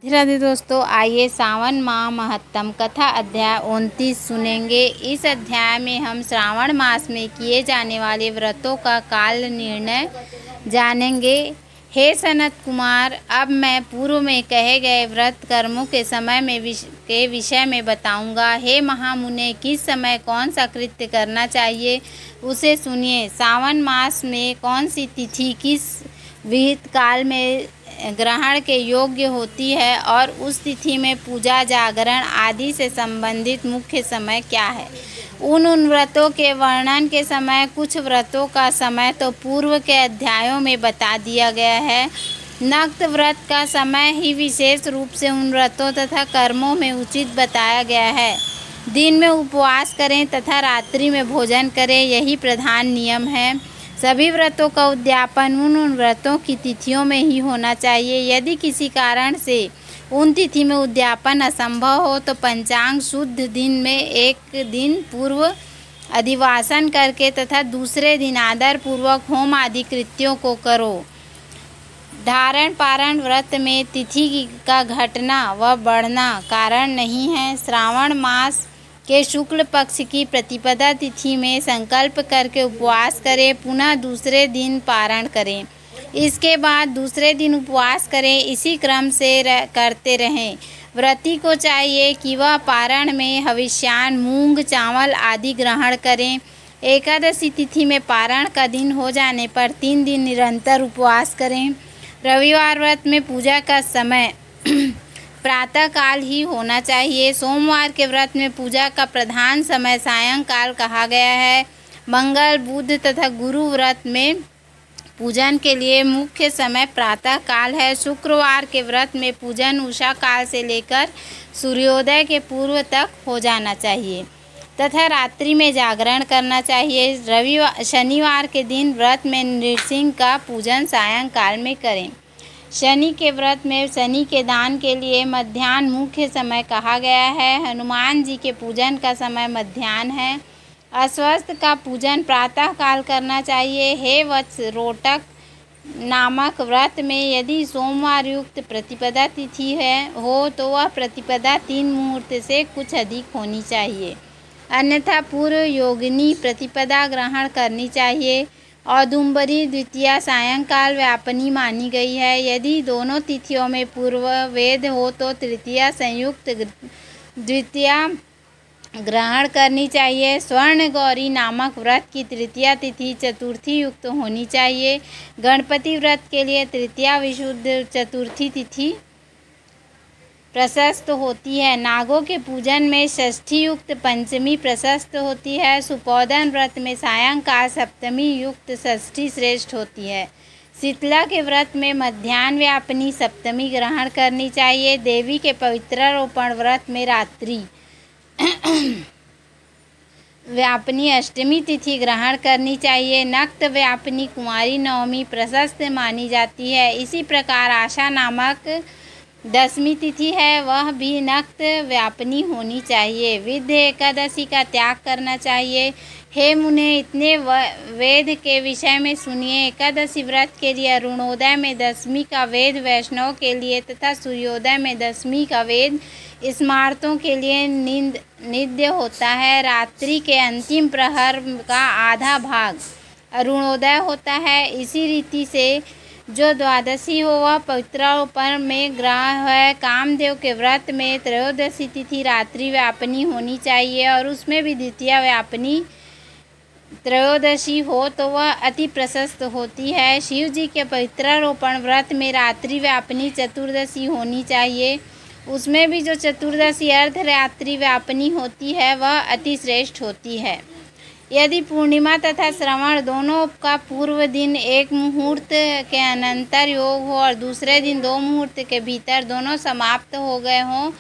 राधे दोस्तों, आइए सावन माह महत्तम कथा अध्याय 29 सुनेंगे। इस अध्याय में हम श्रावण मास में किए जाने वाले व्रतों का काल निर्णय जानेंगे। हे सनत कुमार, अब मैं पूर्व में कहे गए व्रत कर्मों के समय में के विषय में बताऊंगा। हे महामुने, किस समय कौन सा कृत्य करना चाहिए उसे सुनिए। सावन मास में कौन सी तिथि किस विहित काल में ग्रहण के योग्य होती है और उस तिथि में पूजा, जागरण आदि से संबंधित मुख्य समय क्या है। उन व्रतों के वर्णन के समय कुछ व्रतों का समय तो पूर्व के अध्यायों में बता दिया गया है। नक्त व्रत का समय ही विशेष रूप से उन व्रतों तथा कर्मों में उचित बताया गया है। दिन में उपवास करें तथा रात्रि में भोजन करें, यही प्रधान नियम है। सभी व्रतों का उद्यापन उन व्रतों की तिथियों में ही होना चाहिए। यदि किसी कारण से उन तिथि में उद्यापन असंभव हो तो पंचांग शुद्ध दिन में एक दिन पूर्व अधिवासन करके तथा दूसरे दिन आदर पूर्वक होम आदि कृत्यों को करो। धारण पारण व्रत में तिथि का घटना व बढ़ना कारण नहीं है। श्रावण मास के शुक्ल पक्ष की प्रतिपदा तिथि में संकल्प करके उपवास करें, पुनः दूसरे दिन पारण करें, इसके बाद दूसरे दिन उपवास करें। इसी क्रम से करते रहें। व्रती को चाहिए कि वह पारण में हविष्यान्न, मूंग, चावल आदि ग्रहण करें। एकादशी तिथि में पारण का दिन हो जाने पर 3 दिन निरंतर उपवास करें। रविवार व्रत में पूजा का समय प्रातः काल ही होना चाहिए। सोमवार के व्रत में पूजा का प्रधान समय सायंकाल कहा गया है। मंगल, बुध तथा गुरु व्रत में पूजन के लिए मुख्य समय प्रातः काल है। शुक्रवार के व्रत में पूजन उषा काल से लेकर सूर्योदय के पूर्व तक हो जाना चाहिए तथा रात्रि में जागरण करना चाहिए। शनिवार के दिन व्रत में नृसिंह का पूजन सायंकाल में करें। शनि के व्रत में शनि के दान के लिए मध्याह्न मुख्य समय कहा गया है। हनुमान जी के पूजन का समय मध्याह्न है। अस्वस्थ का पूजन प्रातः काल करना चाहिए। हे वत्स, रोटक नामक व्रत में यदि सोमवार युक्त प्रतिपदा तिथि हो तो वह प्रतिपदा 3 मुहूर्त से कुछ अधिक होनी चाहिए, अन्यथा पूर्व योगिनी प्रतिपदा ग्रहण करनी चाहिए। औदुंबरी द्वितीया सायंकाल व्यापनी मानी गई है। यदि दोनों तिथियों में पूर्व वेद हो तो तृतीया संयुक्त द्वितीया ग्रहण करनी चाहिए। स्वर्ण गौरी नामक व्रत की तृतीया तिथि चतुर्थी युक्त होनी चाहिए। गणपति व्रत के लिए तृतीया विशुद्ध चतुर्थी तिथि प्रशस्त होती है। नागों के पूजन में षष्ठी युक्त पंचमी प्रशस्त होती है। सुपोधन व्रत में सायंकाल सप्तमी युक्त षष्ठी श्रेष्ठ होती है। शीतला के व्रत में मध्याह्न व्यापनी सप्तमी ग्रहण करनी चाहिए। देवी के पवित्रारोपण व्रत में रात्रि व्यापनी अष्टमी तिथि ग्रहण करनी चाहिए। नक्त व्यापनी कुमारी नवमी प्रशस्त मानी जाती है। इसी प्रकार आशा नामक 10वीं तिथि है, वह भी नक्त व्यापनी होनी चाहिए। विद्य एकादशी का त्याग करना चाहिए। हे मुने, इतने वेद के विषय में सुनिए। एकादशी व्रत के लिए अरुणोदय में 10वीं का वेद वैष्णव के लिए तथा सूर्योदय में 10वीं का वेद स्मार्तों के लिए नित्य होता है। रात्रि के अंतिम प्रहर का आधा भाग अरुणोदय होता है। इसी रीति से जो द्वादशी हो वह पवित्रारोपण में ग्रह है। कामदेव के व्रत में त्रयोदशी तिथि रात्रि व्यापनी होनी चाहिए और उसमें भी द्वितीया व्यापनी त्रयोदशी हो तो वह अति प्रशस्त होती है। शिव जी के पवित्रारोपण व्रत में रात्रि व्यापनी चतुर्दशी होनी चाहिए, उसमें भी जो चतुर्दशी अर्धरात्रि व्यापनी होती है वह अति श्रेष्ठ होती है। यदि पूर्णिमा तथा श्रवण दोनों का पूर्व दिन 1 मुहूर्त के अनंतर योग हो और दूसरे दिन 2 मुहूर्त के भीतर दोनों समाप्त हो गए हों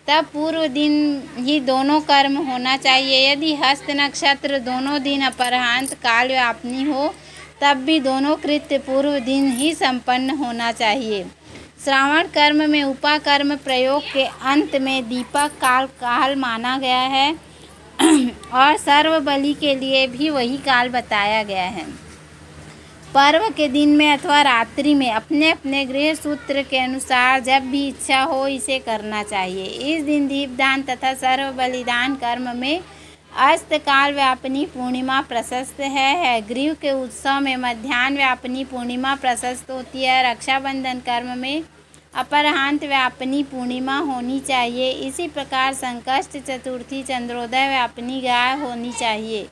तब पूर्व दिन ही दोनों कर्म होना चाहिए। यदि हस्त नक्षत्र दोनों दिन अपराह्न काल व्यापनी हो तब भी दोनों कृत्य पूर्व दिन ही संपन्न होना चाहिए। श्रावण कर्म में उपाकर्म प्रयोग के अंत में दीपक काल माना गया है और सर्व बलि के लिए भी वही काल बताया गया है। पर्व के दिन में अथवा रात्रि में अपने अपने गृह सूत्र के अनुसार जब भी इच्छा हो इसे करना चाहिए। इस दिन दीपदान तथा सर्व बलिदान कर्म में अस्तकाल व्यापिनी पूर्णिमा प्रशस्त है। गृह के उत्सव में मध्याह्न व्यापिनी पूर्णिमा प्रशस्त होती है। रक्षाबंधन कर्म में अपराह्न व्यापिनी पूर्णिमा होनी चाहिए। इसी प्रकार संकष्ट चतुर्थी चंद्रोदय व्यापिनी गाय होनी चाहिए।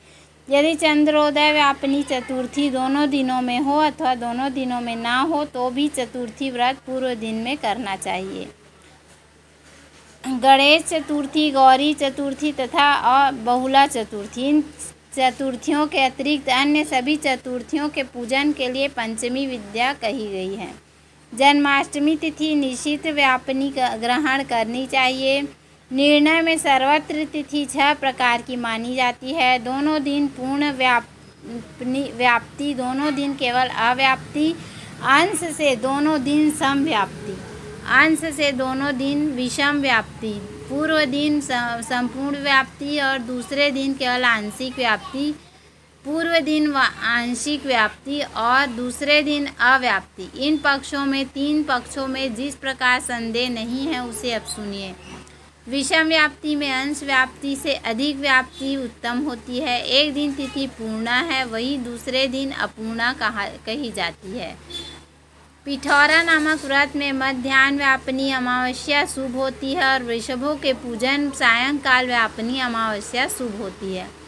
यदि चंद्रोदय व्यापिनी चतुर्थी दोनों दिनों में हो अथवा दोनों दिनों में ना हो तो भी चतुर्थी व्रत पूर्व दिन में करना चाहिए। गणेश चतुर्थी, गौरी चतुर्थी तथा बहुला चतुर्थी, इन चतुर्थियों के अतिरिक्त अन्य सभी चतुर्थियों के पूजन के लिए पंचमी विद्या कही गई है। जन्माष्टमी तिथि निश्चित व्यापिनी ग्रहण करनी चाहिए। निर्णय में सर्वत्र तिथि 6 प्रकार की मानी जाती है। दोनों दिन पूर्ण व्याप्ति, दोनों दिन केवल अव्याप्ति, अंश से दोनों दिन समव्याप्ति, अंश से दोनों दिन विषम व्याप्ति, पूर्व दिन संपूर्ण व्याप्ति और दूसरे दिन केवल आंशिक व्याप्ति, पूर्व दिन आंशिक व्याप्ति और दूसरे दिन अव्याप्ति। इन पक्षों में 3 पक्षों में जिस प्रकार संदेह नहीं है उसे अब सुनिए। विषम व्याप्ति में अंश व्याप्ति से अधिक व्याप्ति उत्तम होती है। एक दिन तिथि पूर्णा है, वही दूसरे दिन अपूर्णा कही जाती है। पिठौरा नामक व्रत में मध्याह्न व्यापिनी अमावस्या शुभ होती है और वृषभों के पूजन सायंकाल व्यापिनी अमावस्या शुभ होती है।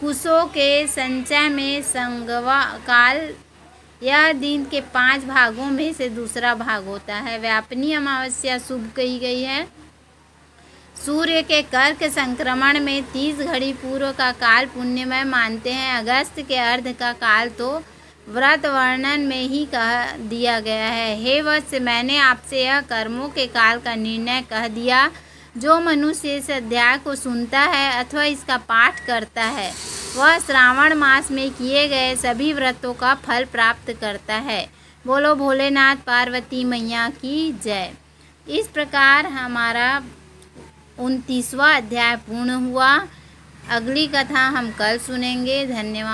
कुशों के संचय में संगवा काल यह दिन के 5 भागों में से दूसरा भाग होता है। व्यापिनी अमावस्या शुभ कही गई है। सूर्य के कर्क संक्रमण में 30 घड़ी पूर्व का काल पुण्यमय मानते हैं। अगस्त के अर्ध का काल तो व्रत वर्णन में ही कह दिया गया है। हे वत्स, मैंने आपसे यह कर्मों के काल का निर्णय कह दिया। जो मनुष्य इस अध्याय को सुनता है अथवा इसका पाठ करता है वह श्रावण मास में किए गए सभी व्रतों का फल प्राप्त करता है। बोलो भोलेनाथ पार्वती मैया की जय। इस प्रकार हमारा 29वां अध्याय पूर्ण हुआ। अगली कथा हम कल सुनेंगे। धन्यवाद।